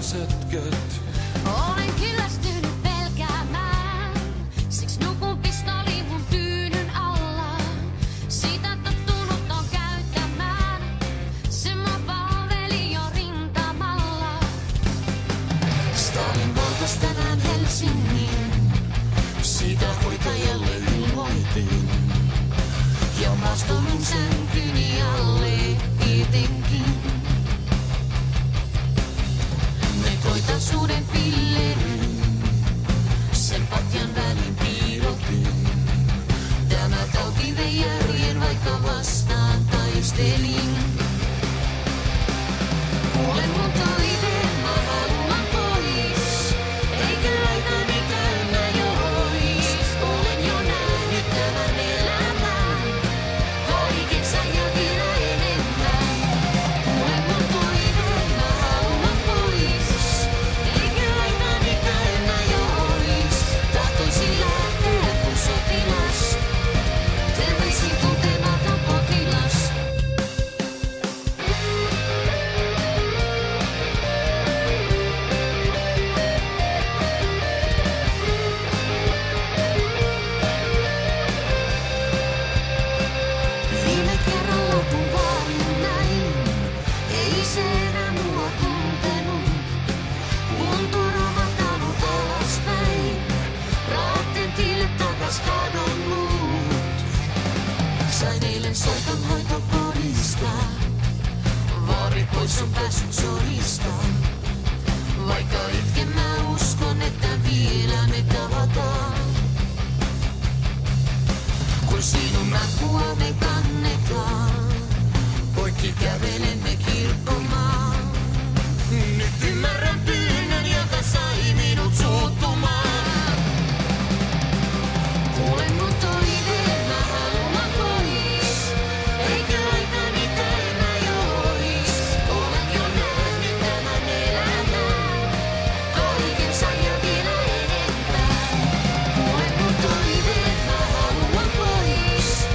sätket. Olen kyllästynyt pelkäämään, siksi nukun pistoli mun tyynyn alla. Sitä tottunut on käyttämään, se mua palveli jo rintamalla. Stalin valtas tänään Helsingin, siitä hoitajalle ilmoitin. Ja maastomin sänkyni alle etenkin. Ne koitaisuuden pillerin, sen patjan väliin piilotin. Tämä tauti vei järjen, vaikka vastaan taistelin. Kuule mun toiveen, mä haluan pois, eikä aikani täynnä jois. Olen jo nähnyt tämän elämän, kaikensa ja vielä enemmän. Kuule mun toiveen, mä haluan pois, eikä aikani täynnä jois. Tahtoisin lähteä kun sotilas, terveisin tuntematon potilas. Viime kerralla kun vaarin näin, ei se enää mua tuntenut. Kunto romahtanut alaspäin, raatteen tielle takas kadonnut. Sain eilen soiton hoitokodista, vaari pois on päässyt sodista. Vaikka itken mä uskon, että vielä me tavataan. Kun sinun apua me kannetaan, poikki kävelemme kirkkomaan. Nyt ymmärrän pyynnön, joka sai minut suuttumaan. Kuule mun toiveen, mä haluan pois, eikä aikani täynnä jois. Olen jo nähnyt tämän elämän, kaikensa ja vielä enempää. Kuule mun toiveen, mä haluan pois,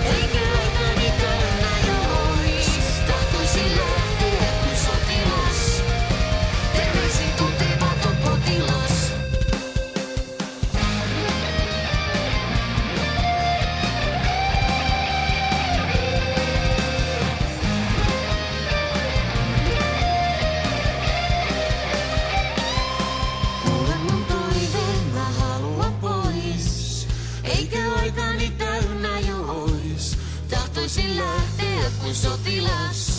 eikä aikani täynnä jois. Tahtoisin lähteä kuin sotilas, terveisin tuntematon potilas. Kuule mun toiveen, mä haluan pois, eikä aikani täynnä jois. Tahtoisin lähteä kuin sotilas,